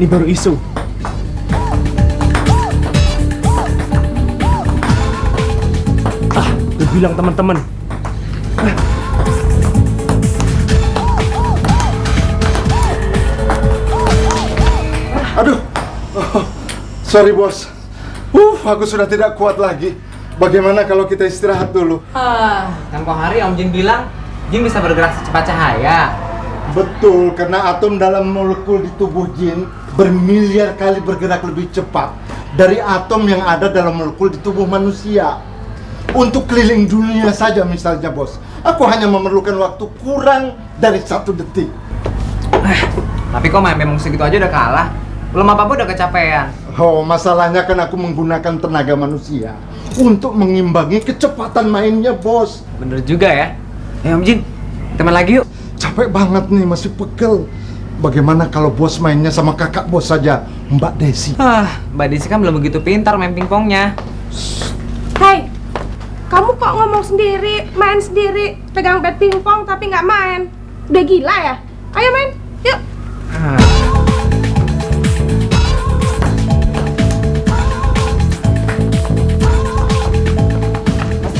Ini baru isu. Udah bilang teman-teman. Aduh, sorry bos. Aku sudah tidak kuat lagi. Bagaimana kalau kita istirahat dulu? Tempo hari Om Jin bilang Jin bisa bergerak secepat cahaya. Betul, karena atom dalam molekul di tubuh jin bermiliar kali bergerak lebih cepat dari atom yang ada dalam molekul di tubuh manusia. Untuk keliling dunia saja misalnya bos, aku hanya memerlukan waktu kurang dari 1 detik. Tapi kok memang segitu aja udah kalah? Belum apa-apa udah kecapean. Oh, masalahnya kan aku menggunakan tenaga manusia untuk mengimbangi kecepatan mainnya bos. Bener juga ya. Om Jin, teman lagi yuk. Capek banget nih, masih pegel. Bagaimana kalau bos mainnya sama kakak bos saja, Mbak Desi? Mbak Desi kan belum begitu pintar main pingpongnya. Hei, kamu kok ngomong sendiri, main sendiri, pegang bat pingpong tapi nggak main? Udah gila ya? Ayo main, yuk.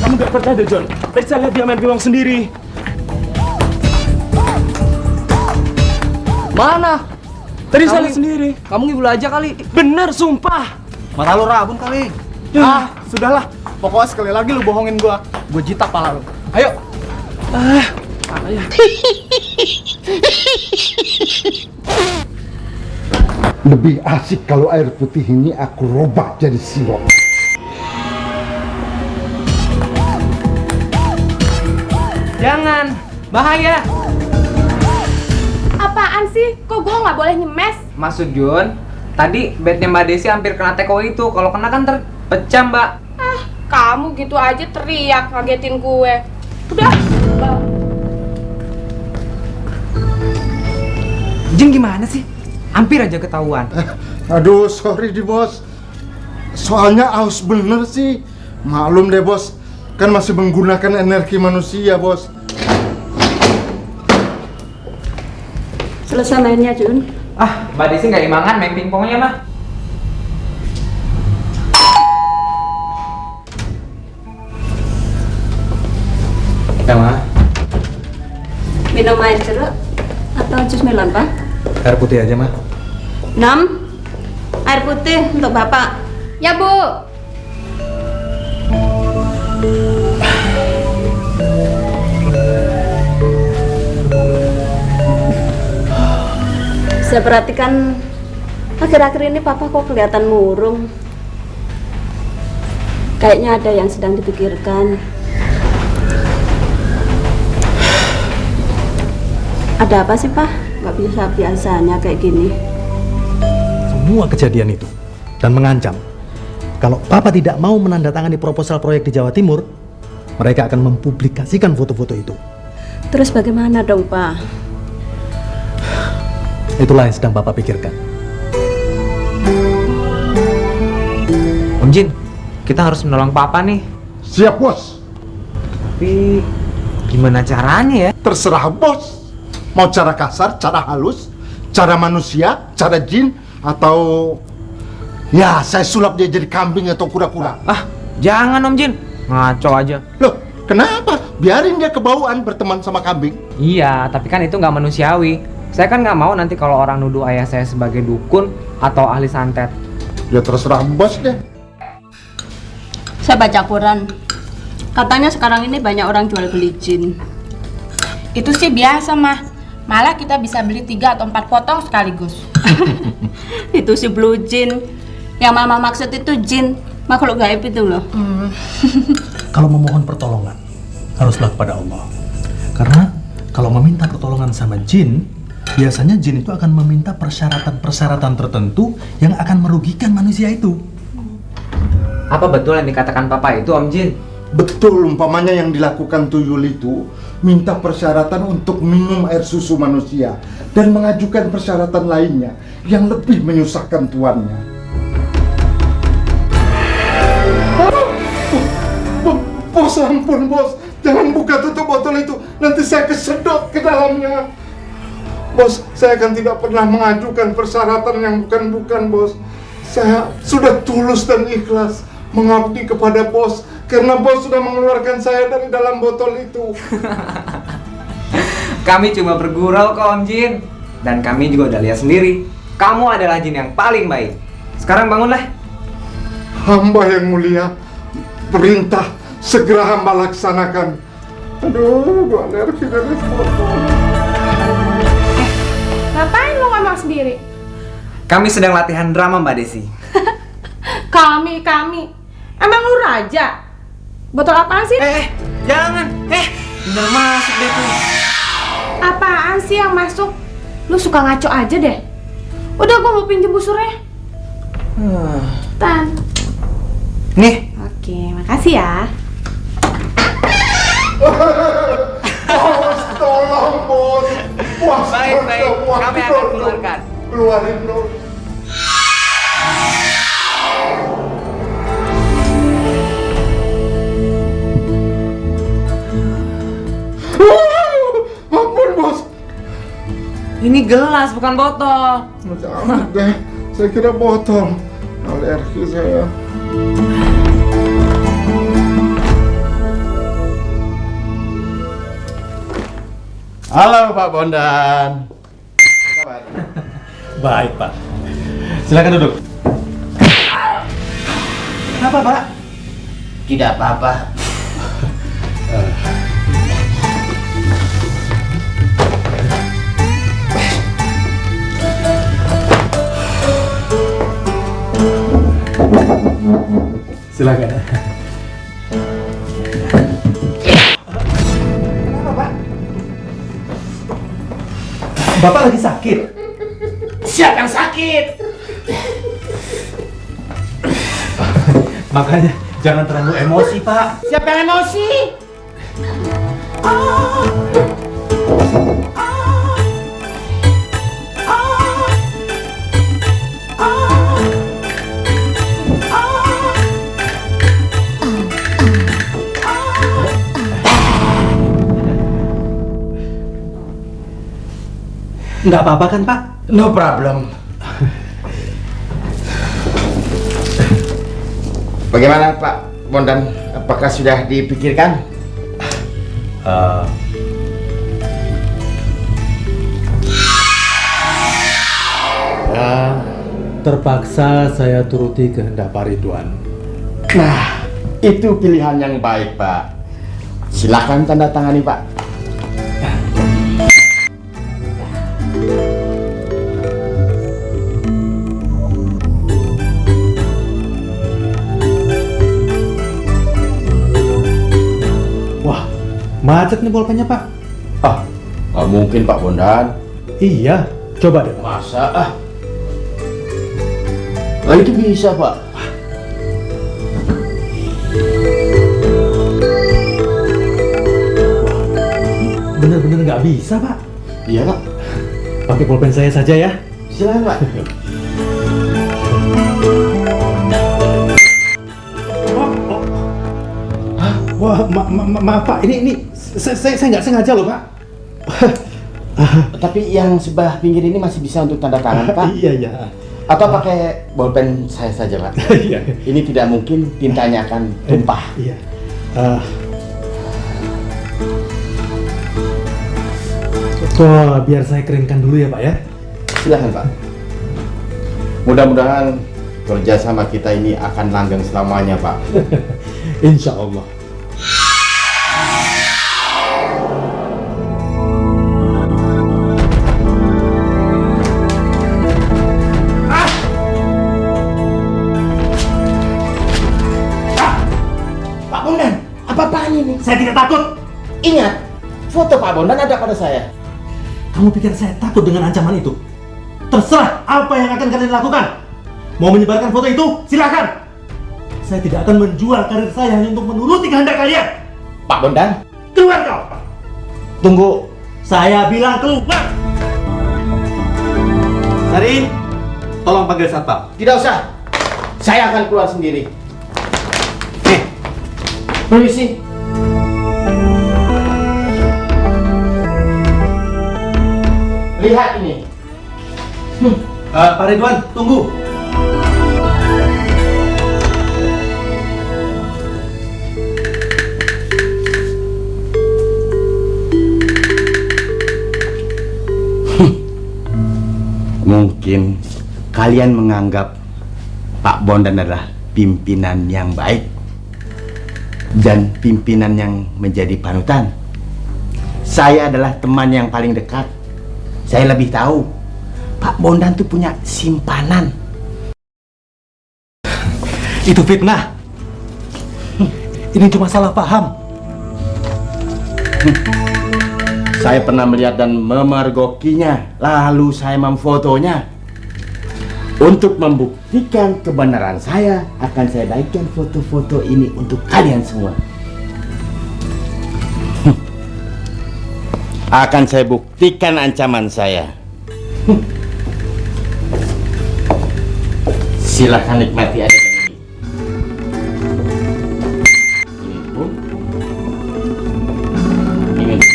Kamu gak percaya deh, John. Tadi saya lihat dia main pingpong sendiri. Mana? Tadi saya lihat sendiri. Kamu ngibul aja kali. Bener, sumpah. Mata lu rabun kali. Sudahlah. Pokoknya sekali lagi lu bohongin gua jitak pala lu. Ayo. Lebih asik kalau air putih ini aku robah jadi sirup. Jangan, bahaya. Apaan sih? Kok gue nggak boleh nyemes? Maksud Jun, tadi bednya Mbak Desi hampir kena teko itu. Kalau kena kan terpecah, Mbak. Kamu gitu aja teriak ngagetin gue. Udah. Jin gimana sih? Hampir aja ketahuan. Aduh, sorry di bos. Soalnya aus bener sih. Maklum deh bos, kan masih menggunakan energi manusia bos. Selesai mainnya, Jun. Mbak Desi nggak imangan main pingpongnya, mah. Ya, mah. Minum air jeruk atau jus melon, Pak? Air putih aja, mah. 6. Air putih untuk Bapak. Ya, Bu. Saya perhatikan akhir-akhir ini Papa kok kelihatan murung. Kayaknya ada yang sedang dipikirkan. Ada apa sih, Pak? Nggak bisa biasanya kayak gini. Semua kejadian itu dan mengancam kalau Papa tidak mau menandatangani proposal proyek di Jawa Timur, mereka akan mempublikasikan foto-foto itu. Terus bagaimana dong, Pak? Itulah yang sedang Papa pikirkan. Om Jin, kita harus menolong Papa nih. Siap bos. Tapi gimana caranya ya? Terserah bos. Mau cara kasar, cara halus, cara manusia, cara jin, atau ya saya sulap dia jadi kambing atau kura-kura. Jangan Om Jin, ngaco aja. Loh, kenapa? Biarin dia kebauan berteman sama kambing. Iya, tapi kan itu nggak manusiawi. Saya kan nggak mau nanti kalau orang nuduh ayah saya sebagai dukun atau ahli santet. Ya terserah bos deh. Saya baca Quran. Katanya sekarang ini banyak orang jual beli jin. Itu sih biasa, Mah. Malah kita bisa beli 3 atau 4 potong sekaligus. Itu si blue jin. Yang Mama maksud itu jin, makhluk gaib itu loh. Kalau memohon pertolongan, haruslah kepada Allah. Karena kalau meminta pertolongan sama jin, biasanya jin itu akan meminta persyaratan-persyaratan tertentu yang akan merugikan manusia itu. Apa betul yang dikatakan Papa itu, Om Jin? Betul, umpamanya yang dilakukan tuyul itu minta persyaratan untuk minum air susu manusia dan mengajukan persyaratan lainnya yang lebih menyusahkan tuannya. Bos, ampun bos, jangan buka tutup botol itu, nanti saya kesedot ke dalamnya. Bos, saya akan tidak pernah mengajukan persyaratan yang bukan-bukan, Bos. Saya sudah tulus dan ikhlas mengabdi kepada Bos karena Bos sudah mengeluarkan saya dari dalam botol itu. Kami cuma bergurau kok Om Jin. Dan kami juga udah lihat sendiri, kamu adalah jin yang paling baik. Sekarang bangunlah. Hamba yang mulia, perintah segera hamba laksanakan. Aduh, gua alergi dari botol. Ngapain lo ngomong sendiri? Kami sedang latihan drama Mbak Desi. Kami. Emang lu raja? Botol apaan sih? Jangan. Bener masuk deh tuh. Apaan sih yang masuk? Lu suka ngaco aja deh. Udah, gua mau pinjem busurnya. Tan. Nih. Oke, makasih ya. Bos, tolong bos. Bos, Baik. bos, Kami akan bos, keluarkan. Keluarin bos. Ampun bos. Ini gelas bukan botol. Jangan deh, saya kira botol. Alergi saya. Halo Pak Bondan. Baik, Pak. Silakan duduk. Kenapa Pak? Tidak apa-apa. Silakan. Kenapa Pak? Bapak lagi sakit. Siapa yang sakit? Makanya jangan terlalu emosi, Pak. Siapa yang emosi? Nggak apa-apa kan, Pak? No problem. Bagaimana Pak Bondan? Apakah sudah dipikirkan? Terpaksa saya turuti kehendak Pak Ridwan. Nah, itu pilihan yang baik Pak. Silakan tanda tangani Pak. Wah, macet nih bolpennya, Pak. Ah, nggak mungkin Pak Bondan. Iya, coba deh, Pak. Masa ah? Nah, itu bisa Pak. Bener-bener nggak bisa, Pak. Iya Pak. Pakai pulpen saya saja ya. Silakan Pak. Wah, maaf Pak, ini saya nggak sengaja loh Pak. Tapi yang sebelah pinggir ini masih bisa untuk tanda tangan Pak. Iya. Atau pakai bolpen saya saja Pak. Iya. Ini tidak mungkin tintanya akan tumpah. Iya. Biar saya keringkan dulu ya Pak ya. Silakan Pak. Mudah-mudahan kerjasama kita ini akan langgeng selamanya Pak. Insya Allah. Pak Bondan, apa-apaan ini? Saya tidak takut. Ingat, foto Pak Bondan ada pada saya. Kamu pikir saya takut dengan ancaman itu? Terserah apa yang akan kalian lakukan. Mau menyebarkan foto itu, silakan. Saya tidak akan menjual karir saya hanya untuk menuruti kehendak kalian. Pak Bondan, Keluar kau! tunggu. Saya bilang keluar! Sari, tolong panggil satpam. Tidak usah. Saya akan keluar sendiri. Nih, permisi. lihat ini. Pak Ridwan, tunggu. Mungkin kalian menganggap Pak Bondan adalah pimpinan yang baik dan pimpinan yang menjadi panutan. Saya adalah teman yang paling dekat. Saya lebih tahu Pak Bondan tuh punya simpanan. Itu fitnah. Ini cuma salah paham. Saya pernah melihat dan memergokinya, lalu saya memfotonya. Untuk membuktikan kebenaran saya, akan saya bagikan foto-foto ini untuk kalian semua. Akan saya buktikan ancaman saya. Silakan nikmati adegan ini. Ini pun. Ini pun.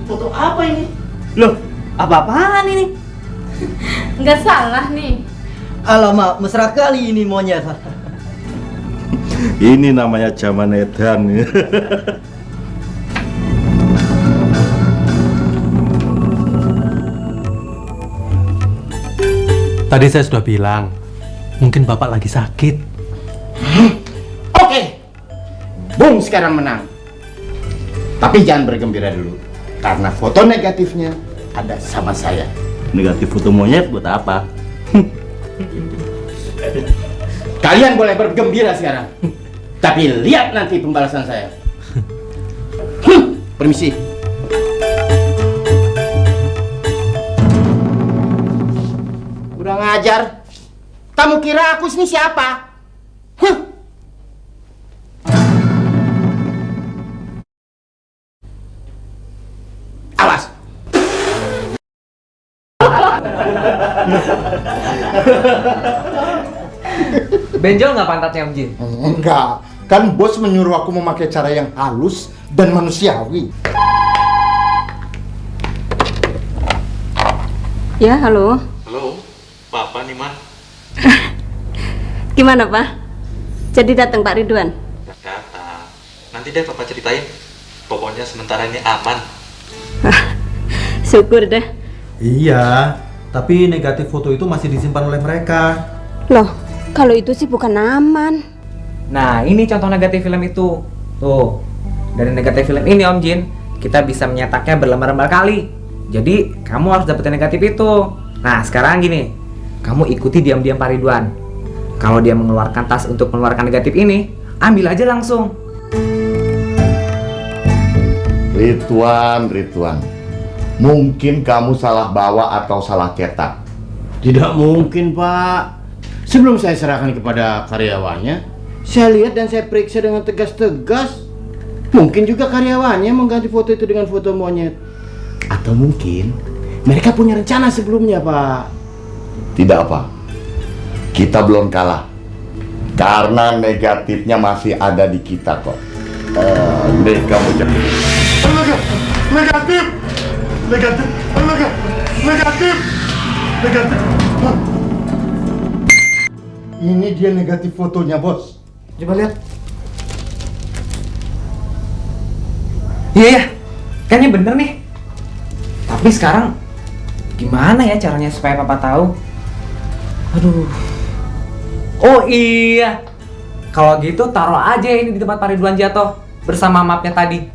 Foto apa ini? Loh, apa-apaan ini? Nggak salah nih. Alamak, mesra kali ini monyet. Ini namanya zaman edan. Tadi saya sudah bilang, mungkin Bapak lagi sakit. Oke, Bung sekarang menang. Tapi jangan bergembira dulu, karena foto negatifnya ada sama saya. Negatif foto monyet buat apa? Kalian boleh bergembira sekarang, tapi lihat nanti pembalasan saya. Permisi. Kurang ajar. Kamu kira aku ini siapa? Awas. Benjol nggak pantatnya Om Jin? Enggak, kan bos menyuruh aku memakai cara yang halus dan manusiawi. Ya, halo. Halo, Papa nih, Mah. Gimana, Pak? Jadi datang Pak Ridwan? Datang. Nanti deh Papa ceritain. Pokoknya sementara ini aman. Syukur deh. Iya, tapi negatif foto itu masih disimpan oleh mereka. Loh, kalau itu sih bukan aman. Nah, ini contoh negatif film itu. Tuh, dari negatif film ini Om Jin, kita bisa menyetaknya berlembar-lembar kali. Jadi, kamu harus dapetin negatif itu. Nah, sekarang gini, kamu ikuti diam-diam Pak Ridwan. Kalau dia mengeluarkan tas untuk mengeluarkan negatif ini, ambil aja langsung. Ridwan, mungkin kamu salah bawa atau salah cetak. Tidak mungkin, Pak. Sebelum saya serahkan kepada karyawannya, saya lihat dan saya periksa dengan tegas-tegas. Mungkin juga karyawannya mengganti foto itu dengan foto monyet. Atau mungkin mereka punya rencana sebelumnya, Pak. Tidak apa. Kita belum kalah. Karena negatifnya masih ada di kita kok. Nih kamu jangan. Negatif. Ini dia negatif fotonya, bos. Coba lihat. Iya ya, kayaknya bener nih. Tapi sekarang gimana ya caranya supaya Papa tahu? Aduh. Oh iya. Kalau gitu taruh aja ini di tempat Pak Ridwan jatuh bersama mapnya tadi.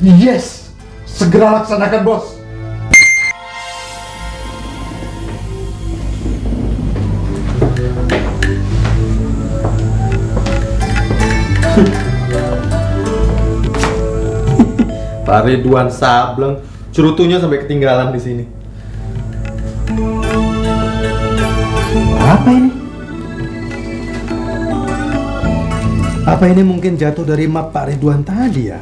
Yes, segera laksanakan, bos. Pak Ridwan Sableng, cerutunya sampai ketinggalan di sini. Apa ini? Apa ini mungkin jatuh dari map Pak Ridwan tadi ya?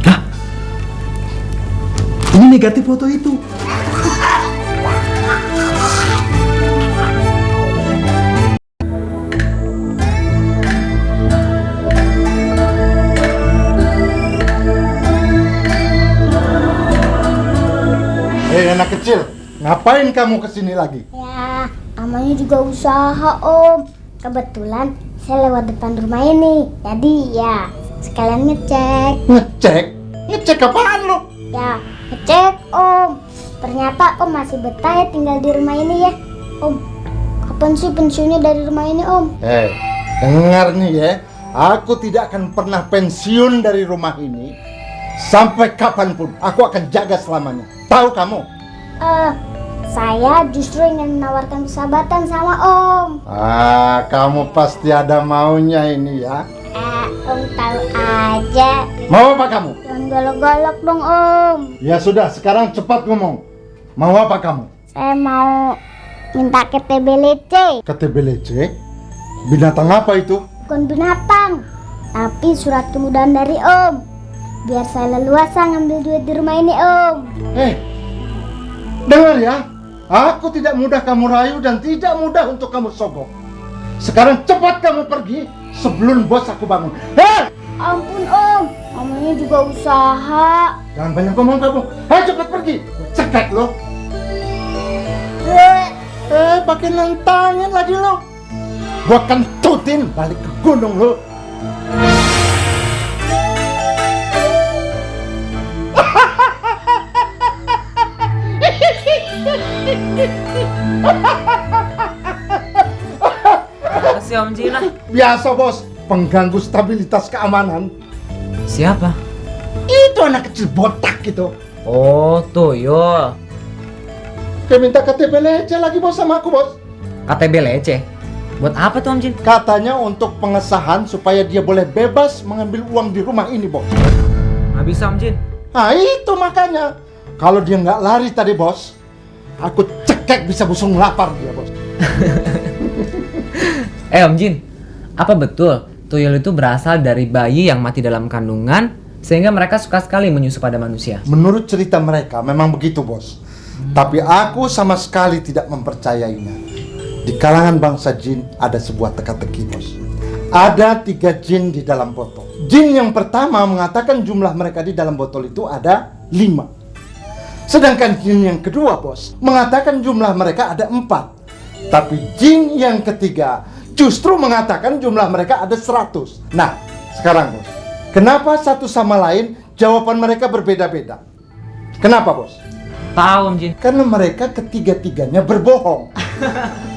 Hah? Ini negatif foto itu. anak kecil, ngapain kamu kesini lagi? Ya, namanya juga usaha Om. Kebetulan saya lewat depan rumah ini, jadi ya sekalian ngecek. Ngecek? Ngecek apaan lo? Ya, ngecek Om. Ternyata Om masih betah ya tinggal di rumah ini ya. Om, kapan sih pensiunnya dari rumah ini Om? Dengar nih ya, aku tidak akan pernah pensiun dari rumah ini sampai kapanpun. Aku akan jaga selamanya. Tahu kamu? Saya justru ingin menawarkan persahabatan sama Om. Kamu pasti ada maunya ini ya. Om tahu aja. Mau apa kamu? Jangan golok-golok dong Om. Ya sudah, sekarang cepat ngomong. Mau apa kamu? Saya mau minta KTBLC. KTBLC? Binatang apa itu? Bukan binatang, tapi surat kemudahan dari Om. Biar saya leluasa ngambil duit di rumah ini Om. Dengar ya. Aku tidak mudah kamu rayu dan tidak mudah untuk kamu sogok. Sekarang cepat kamu pergi sebelum bos aku bangun. Ampun Om, namanya juga usaha. Jangan banyak ngomong kamu. Cepat pergi. Cekek lo. Pakai nantangin lagi lo. Gua kentutin balik ke gunung lo. Apa sih Om Jin? Biasa bos, pengganggu stabilitas keamanan. Siapa? Itu anak kecil botak gitu. Oh, tuyul. Dia minta KTBLC lagi bos sama aku bos. KTBLC? Buat apa tuh Om Jin? Katanya untuk pengesahan supaya dia boleh bebas mengambil uang di rumah ini bos. Nggak bisa Om Jin. Nah itu makanya. Kalau dia nggak lari tadi bos, aku cekek bisa busung lapar dia bos. Om Jin, apa betul tuyul itu berasal dari bayi yang mati dalam kandungan sehingga mereka suka sekali menyusup pada manusia? Menurut cerita mereka memang begitu bos. Tapi aku sama sekali tidak mempercayainya. Di kalangan bangsa jin ada sebuah teka-teki bos. Ada 3 jin di dalam botol. Jin yang pertama mengatakan jumlah mereka di dalam botol itu ada 5. Sedangkan jin yang kedua bos mengatakan jumlah mereka ada 4. Tapi jin yang ketiga justru mengatakan jumlah mereka ada 100. Nah sekarang bos, kenapa satu sama lain jawaban mereka berbeda-beda? Kenapa bos? Tahu Om Jin. Karena mereka ketiga-tiganya berbohong.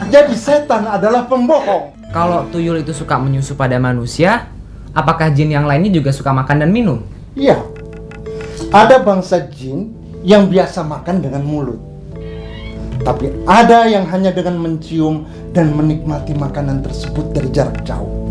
Jadi setan adalah pembohong. Kalau tuyul itu suka menyusup pada manusia, apakah jin yang lainnya juga suka makan dan minum? Iya. Ada bangsa jin yang biasa makan dengan mulut. Tapi ada yang hanya dengan mencium dan menikmati makanan tersebut dari jarak jauh.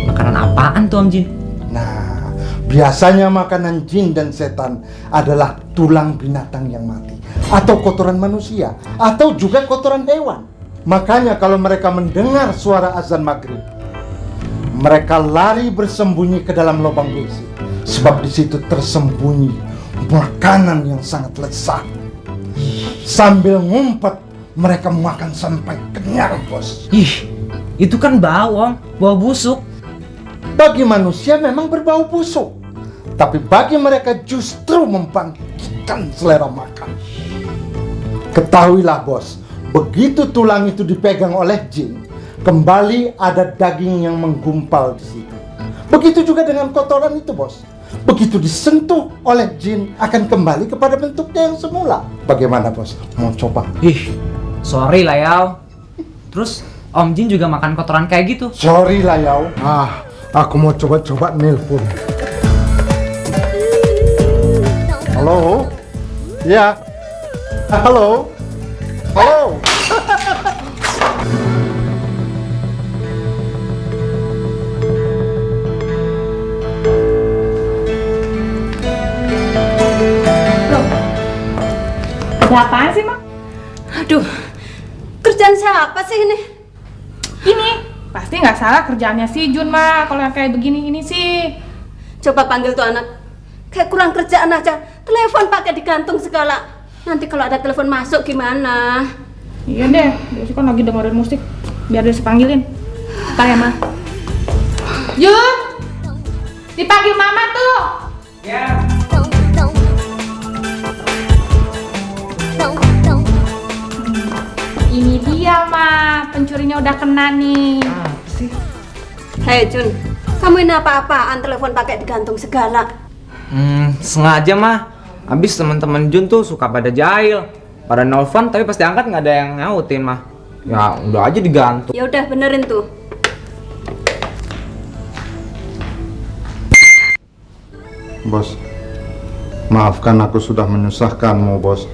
Makanan apaan tuh Om Jin? Nah, biasanya makanan jin dan setan adalah tulang binatang yang mati, atau kotoran manusia, atau juga kotoran hewan. Makanya kalau mereka mendengar suara azan maghrib, mereka lari bersembunyi ke dalam lubang besi, sebab di situ tersembunyi makanan yang sangat lezat. Sambil ngumpet, mereka makan sampai kenyang, bos. Itu kan bau, Om. Bau busuk. Bagi manusia memang berbau busuk, tapi bagi mereka justru membangkitkan selera makan. Ketahuilah, bos, begitu tulang itu dipegang oleh jin, kembali ada daging yang menggumpal di situ. Begitu juga dengan kotoran itu, bos. Begitu disentuh oleh jin, akan kembali kepada bentuknya yang semula. Bagaimana, bos? Mau coba? Sorry lah, Yao. Terus Om Jin juga makan kotoran kayak gitu? Sorry lah, Yao. Aku mau coba-coba nelpon. Halo? Ya. Halo? Halo? Ada apaan sih, Mak? Aduh, kerjaan siapa sih ini? Ini pasti nggak salah kerjaannya si Jun, Mak. Kalau yang kayak begini ini sih. Coba panggil tuh anak. Kayak kurang kerjaan aja. Telepon pakai digantung segala. Nanti kalau ada telepon masuk gimana? Iya deh, dia sih kan lagi dengerin musik. Biar dia sepanggilin. Ntar ya, Ma. Jun! Dipanggil Mama tuh! Ya. Don't kena nih. Hei Jun, kamu ini apa-apaan telepon pakai digantung segala? Sengaja mah. Habis teman-teman Jun tuh suka pada jahil, pada nelfon tapi pas diangkat nggak ada yang nyautin mah. Ya udah aja digantung. Ya udah benerin tuh. Bos, maafkan aku sudah menyusahkanmu, Bos.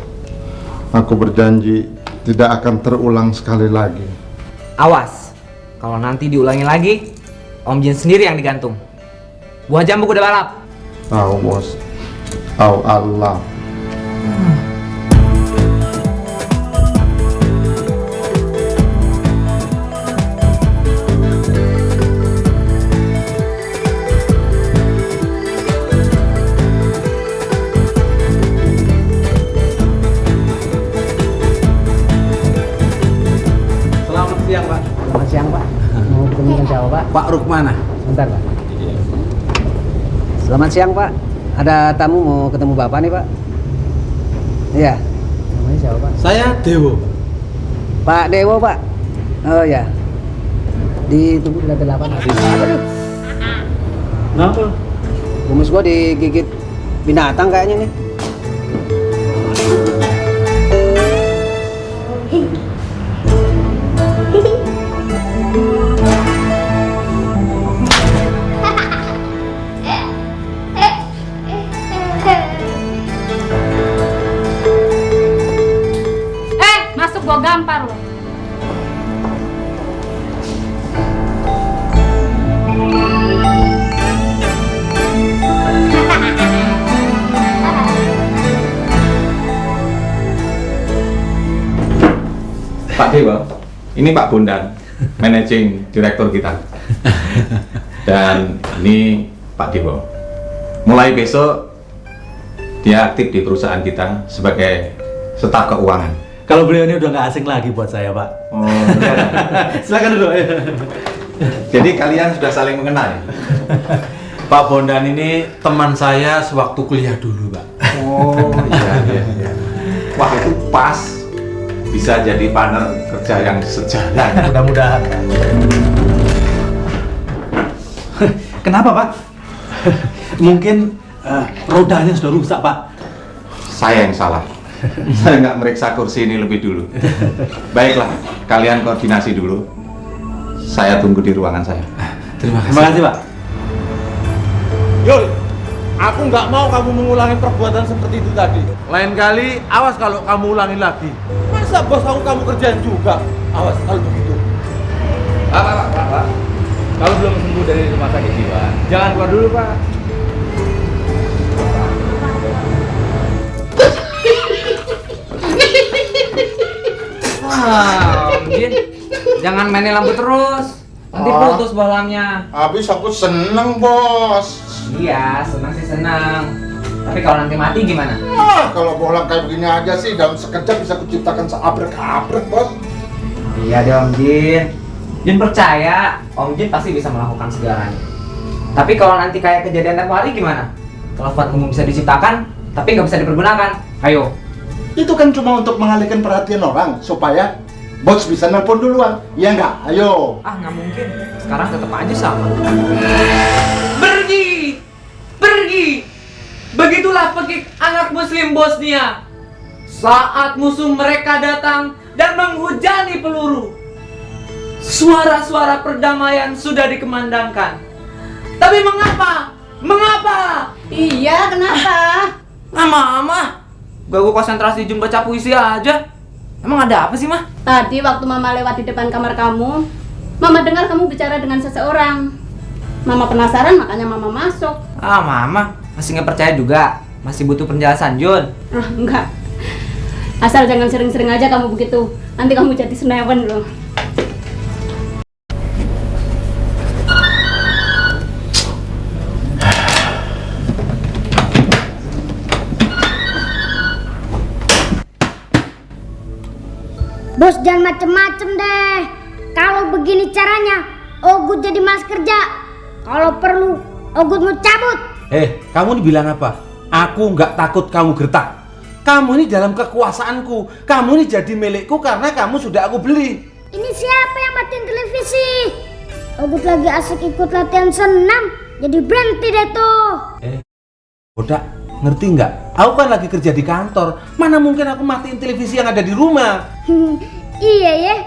Aku berjanji tidak akan terulang sekali lagi. Awas, kalau nanti diulangi lagi, Om Jin sendiri yang digantung. Buah jambu kuda balap. Tahu, Bos. Tahu Allah. Selamat siang, Pak. Selamat siang, Pak. Mau ketemu dengan siapa, Pak? Pak Rukmana. Sebentar, Pak. Selamat siang, Pak. Ada tamu mau ketemu Bapak nih, Pak. Iya. Namanya siapa, Pak? Saya Dewo. Pak Dewo, Pak. Oh ya. Ditunggu di lantai 8. Aduh. Kenapa? Kumis gua digigit binatang kayaknya nih. Masuk gua gampar lo. Pak Dewa, ini Pak Bondan, managing direktur kita. Dan ini Pak Dewa. Mulai besok dia aktif di perusahaan kita sebagai staf keuangan. Kalau beliau ini udah nggak asing lagi buat saya, Pak. Oh, benar. Silakan duduk. Jadi kalian sudah saling mengenal ya? Pak Bondan ini teman saya sewaktu kuliah dulu, Pak. Oh, iya. Wah, itu pas bisa jadi partner kerja yang sejalan. Mudah-mudahan. Kenapa, Pak? Mungkin rodanya sudah rusak, Pak. Saya yang salah. Saya nggak meriksa kursi ini lebih dulu. Baiklah, kalian koordinasi dulu. Saya tunggu di ruangan saya. Terima kasih, Pak. Yul, aku nggak mau kamu mengulangi perbuatan seperti itu tadi. Lain kali, awas kalau kamu ulangi lagi. Masa bos kamu kerjain juga? Awas kalau begitu. Pak. Kalau belum sembuh dari rumah sakit jiwa, jangan keluar dulu, Pak. Om Jin, jangan mainin lampu terus. Nanti putus bolamnya. Habis aku seneng, Bos. Iya, senang sih senang. Tapi kalau nanti mati gimana? Kalau bohlam kayak begini aja sih, dalam sekejap bisa kuciptakan seabrek-abrek, Bos. Iya deh Om Jin. Jin percaya, Om Jin pasti bisa melakukan segalanya. Tapi kalau nanti kayak kejadian tempo hari gimana? Telepon umum bisa diciptakan, tapi nggak bisa dipergunakan. Ayo. Itu kan cuma untuk mengalihkan perhatian orang, supaya Bos bisa nelpon duluan. Iya nggak? Ayo. Nggak mungkin. Sekarang tetap aja sama. Pergi. Begitulah pekik anak muslim Bosnia. Saat musuh mereka datang dan menghujani peluru, suara-suara perdamaian sudah dikumandangkan. Tapi mengapa? Iya, kenapa? Mama, ganggu konsentrasi Jun baca puisi aja. Emang ada apa sih, Mah? Tadi waktu Mama lewat di depan kamar kamu, Mama dengar kamu bicara dengan seseorang. Mama penasaran, makanya Mama masuk. Mama masih nggak percaya juga. Masih butuh penjelasan, Jun. Enggak. Asal jangan sering-sering aja kamu begitu. Nanti kamu jadi senewen loh. Bos jangan macem-macem deh. Kalau begini caranya, Ogut jadi malas kerja. Kalau perlu, Ogut mau cabut. Kamu ini bilang apa? Aku nggak takut kamu gertak. Kamu ini dalam kekuasaanku. Kamu ini jadi milikku karena kamu sudah aku beli. Ini siapa yang matiin televisi? Ogut lagi asik ikut latihan senam, jadi berhenti deh tuh. Bodak, ngerti nggak? Aku kan lagi kerja di kantor. Mana mungkin aku matiin televisi yang ada di rumah? Iya ya.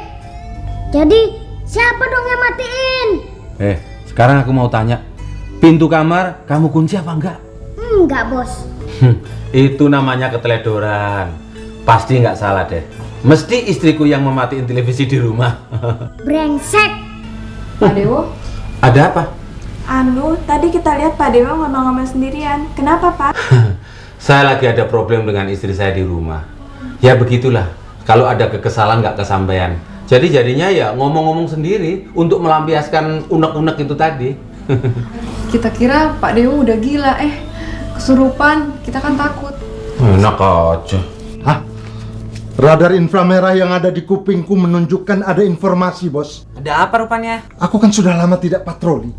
Jadi siapa dong yang matiin? Sekarang aku mau tanya, pintu kamar kamu kunci apa enggak? Enggak, Bos. Itu namanya keteledoran. Pasti nggak salah deh. Mesti istriku yang mematiin televisi di rumah. Brengsek. Pak Dewo? Ada apa? Tadi kita lihat Pak Dewo ngomong-ngomong sendirian. Kenapa, Pak? Saya lagi ada problem dengan istri saya di rumah. Ya begitulah, kalau ada kekesalan nggak kesampaian. Jadi jadinya ya ngomong-ngomong sendiri untuk melampiaskan unek-unek itu tadi. Kita kira Pak Dewo udah gila, kesurupan. Kita kan takut. Enak aja. Hah? Radar inframerah yang ada di kupingku menunjukkan ada informasi, Bos. Ada apa rupanya? Aku kan sudah lama tidak patroli.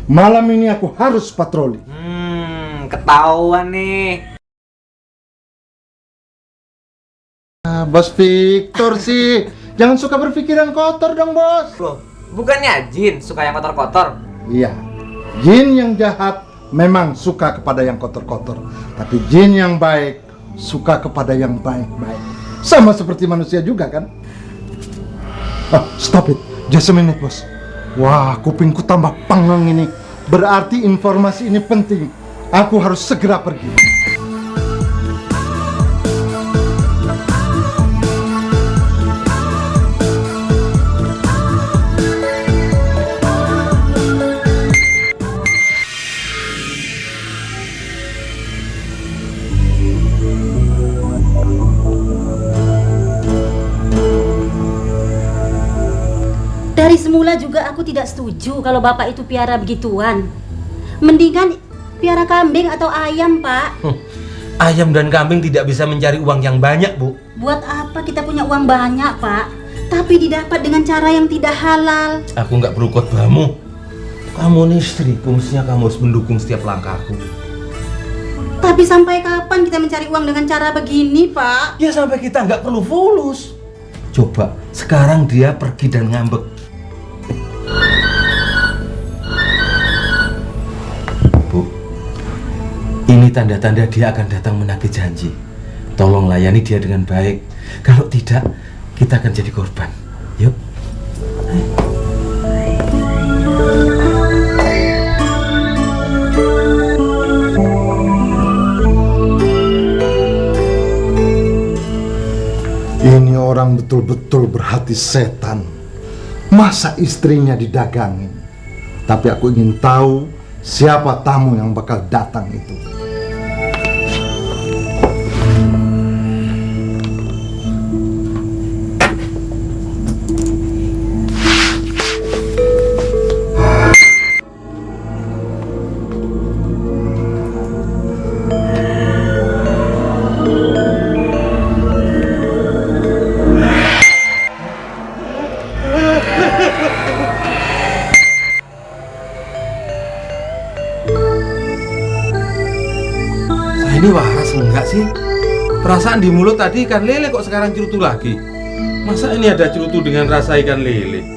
Malam ini aku harus patroli. Ketahuan nih. Bos Victor sih. Jangan suka berpikiran kotor dong, Bos. Loh, bukannya Jin suka yang kotor-kotor? Iya. Jin yang jahat memang suka kepada yang kotor-kotor. Tapi jin yang baik suka kepada yang baik-baik. Sama seperti manusia juga kan? Stop it. Just a minute, Bos. Wah, kupingku tambah pengang ini. Berarti informasi ini penting. Aku harus segera pergi. Dari semula juga aku tidak setuju kalau bapak itu piara begituan. Mendingan piara kambing atau ayam, Pak. Ayam dan kambing tidak bisa mencari uang yang banyak, Bu. Buat apa kita punya uang banyak, Pak? Tapi didapat dengan cara yang tidak halal. Aku nggak perlu khotbahmu. Kamu nih istriku, mestinya kamu harus mendukung setiap langkahku. Tapi sampai kapan kita mencari uang dengan cara begini, Pak? Ya sampai kita nggak perlu fulus. Coba, sekarang dia pergi dan ngambek. Ini tanda-tanda dia akan datang menagih janji. Tolong layani dia dengan baik. Kalau tidak, kita akan jadi korban. Yuk. Ini orang betul-betul berhati setan. Masa istrinya didagangin? Tapi aku ingin tahu siapa tamu yang bakal datang itu. Ini waras enggak sih? Perasaan di mulut tadi ikan lele kok sekarang cerutu lagi? Masa ini ada cerutu dengan rasa ikan lele?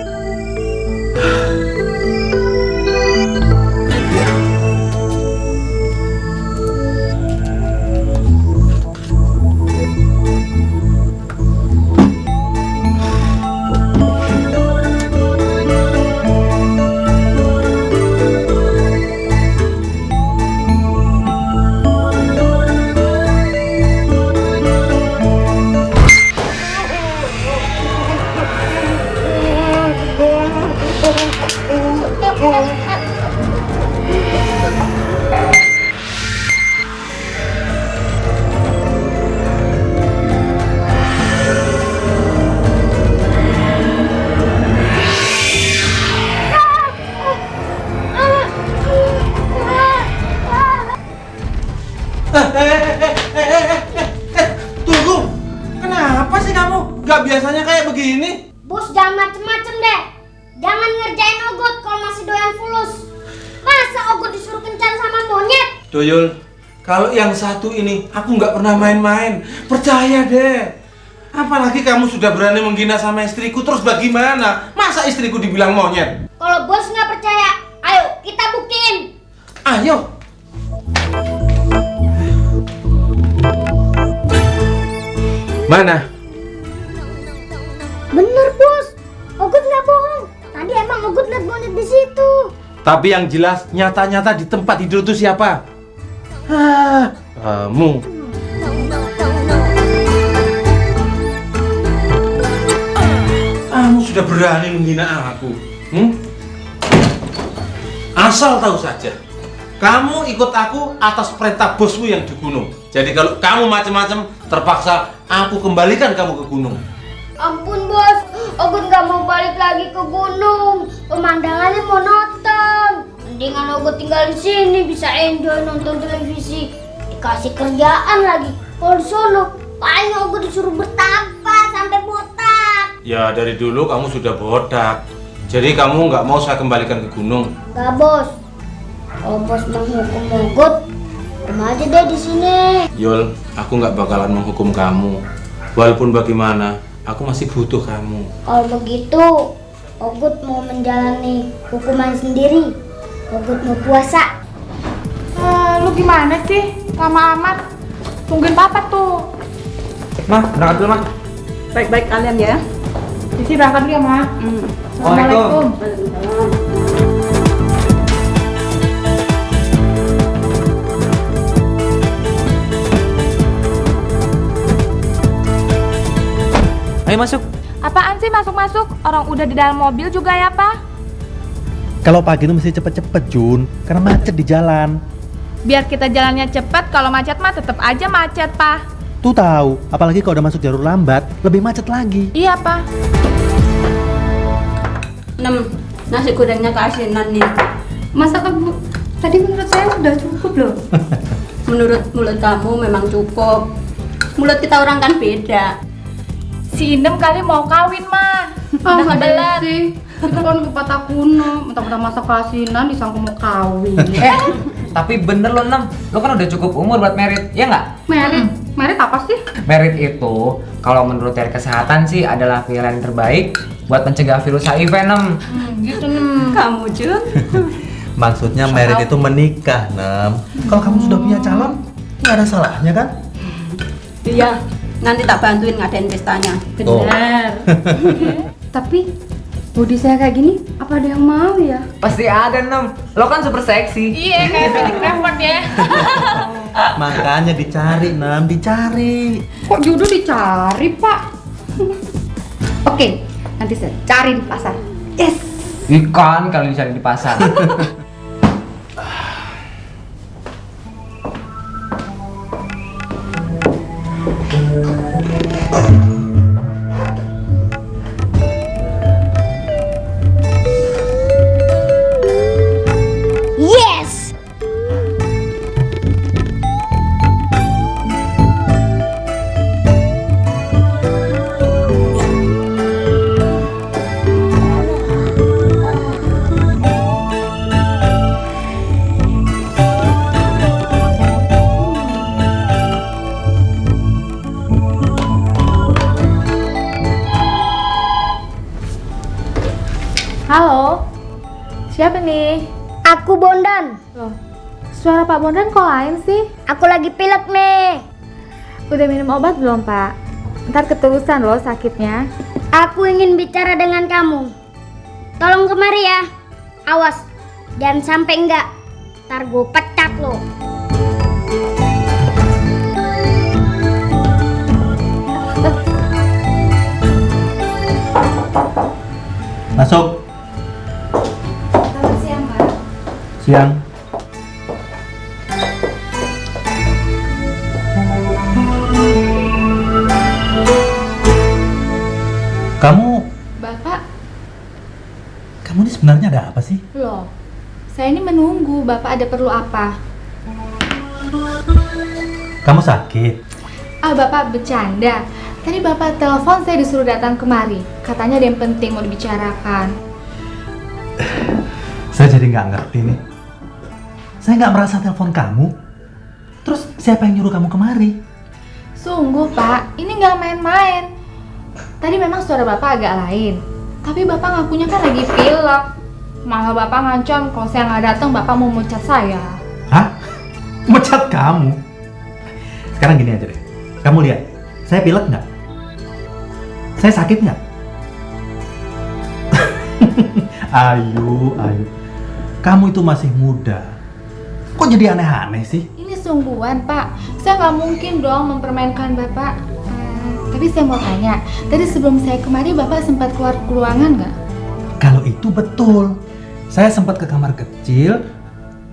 Tunggu, kenapa sih kamu? Gak biasanya kayak begini? Bos, jangan macem-macem deh. Jangan ngerjain Ogut kalau masih doyan fulus. Masa Ogut disuruh kencan sama monyet? Doyol, kalau yang satu ini aku nggak pernah main-main. Percaya deh. Apalagi kamu sudah berani menghina sama istriku, terus bagaimana? Masa istriku dibilang monyet? Kalau bos nggak percaya, ayo kita buktiin. Ayo. Mana? Bener bos, Ogut nggak bohong. Tadi emang Ogut lihat monyet di situ. Tapi yang jelas nyata-nyata di tempat tidur itu siapa? Hah, kamu. Kamu sudah berani menghina aku. Asal tahu saja, kamu ikut aku atas perintah bosmu yang di gunung. Jadi kalau kamu macam-macam, terpaksa aku kembalikan kamu ke gunung. Ampun bos, Ogut nggak mau balik lagi ke gunung. Pemandangannya monoton. Mendingan Ogut tinggal di sini, bisa enjoy nonton televisi. Dikasih kerjaan lagi. Kalau di sono, paling Ogut disuruh bertapa sampai botak. Ya dari dulu kamu sudah bodak. Jadi kamu nggak mau saya kembalikan ke gunung? Nggak bos. Kalau bos menghukum Ogut, rumah aja deh di sini. Yul, aku nggak bakalan menghukum kamu. Walaupun bagaimana, aku masih butuh kamu. Kalau begitu, Ogut mau menjalani hukuman sendiri. Ogut mau puasa. Lu gimana sih? Lama amat. Tungguin papa tuh. Mah, berangkat dulu, Mah. Baik-baik kalian ya. Sisi berangkat dulu ya, Ma. Assalamualaikum. Ayo masuk. Apaan sih masuk-masuk? Orang udah di dalam mobil juga ya, Pak? Kalau pagi itu mesti cepet-cepet, Jun, karena macet di jalan. Biar kita jalannya cepat, kalau macet mah tetap aja macet, Pak. Tuh tahu, apalagi kalau udah masuk jalur lambat, lebih macet lagi. Iya, Pak. Nasi gorengnya keasinan nih. Masa Bu? Tadi menurut saya sudah cukup loh. Menurut mulut kamu memang cukup. Mulut kita orang kan beda. Si Inem kali mau kawin, mah. Udah kebelet. Sih. Itu kan pepatah kuno, mentang-mentang masa keasinan disangka mau kawin. Tapi bener lo, Nem. Lo kan udah cukup umur buat merit, ya nggak? Merit apa sih? Merit itu, kalau menurut teori kesehatan sih adalah pilihan terbaik buat mencegah virus HIV, Nem. Gitu, Nem. Kamu, Jun. Maksudnya merit itu menikah, Nem. Kalau kamu sudah punya calon, nggak ada salahnya kan? Iya, nanti tak bantuin ngadain pestanya. Benar. Tapi body saya kayak gini, apa ada yang mau ya? Pasti ada, Nem. Lo kan super seksi. Iya, kayak Fanny Crawford ya. Makanya dicari, Nem, dicari. Kok jodoh dicari, Pak? Oke, nanti saya cari di pasar. Yes. Ikan kali dicari di pasar. Yes! Halo. Siapa nih? Aku Bondan. Loh, suara Pak Bondan kok lain sih? Aku lagi pilek nih. Udah minum obat belum, Pak? Ntar ketulusan loh sakitnya. Aku ingin bicara dengan kamu. Tolong kemari ya. Awas, jangan sampai enggak. Ntar gue pecat lo. Masuk. Selamat siang, Pak. Siang. Kamu ini sebenarnya ada apa sih? Loh, saya ini menunggu. Bapak ada perlu apa? Kamu sakit? Bapak bercanda. Tadi Bapak telepon saya disuruh datang kemari. Katanya ada yang penting mau dibicarakan. Saya jadi nggak ngerti nih. Saya nggak merasa telepon kamu. Terus siapa yang nyuruh kamu kemari? Sungguh, Pak, ini nggak main-main. tadi memang suara Bapak agak lain. Tapi Bapak ngakunya kan lagi pilek. Malah Bapak ngancam kalau saya nggak datang Bapak mau mecat saya. Hah? Mecat kamu? Sekarang gini aja deh. Kamu lihat, saya pilek nggak? Saya sakit nggak? Ayu. Kamu itu masih muda. Kok jadi aneh-aneh sih? Ini sungguhan Pak. Saya nggak mungkin dong mempermainkan Bapak. Tapi saya mau tanya, tadi sebelum saya kemari Bapak sempat keluar ke ruangan nggak? Kalau itu betul. Saya sempat ke kamar kecil,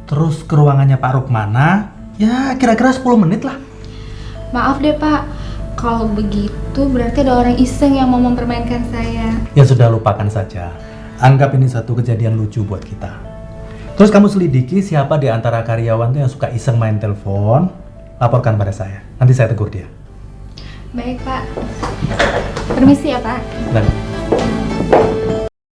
terus ke ruangannya Pak Rukmana, ya kira-kira 10 menit lah. Maaf deh Pak, kalau begitu berarti ada orang iseng yang mau mempermainkan saya. Ya sudah, lupakan saja. Anggap ini satu kejadian lucu buat kita. Terus kamu selidiki siapa di antara karyawan tuh yang suka iseng main telepon, laporkan pada saya. Nanti saya tegur dia. Baik Pak. Permisi ya Pak. Dan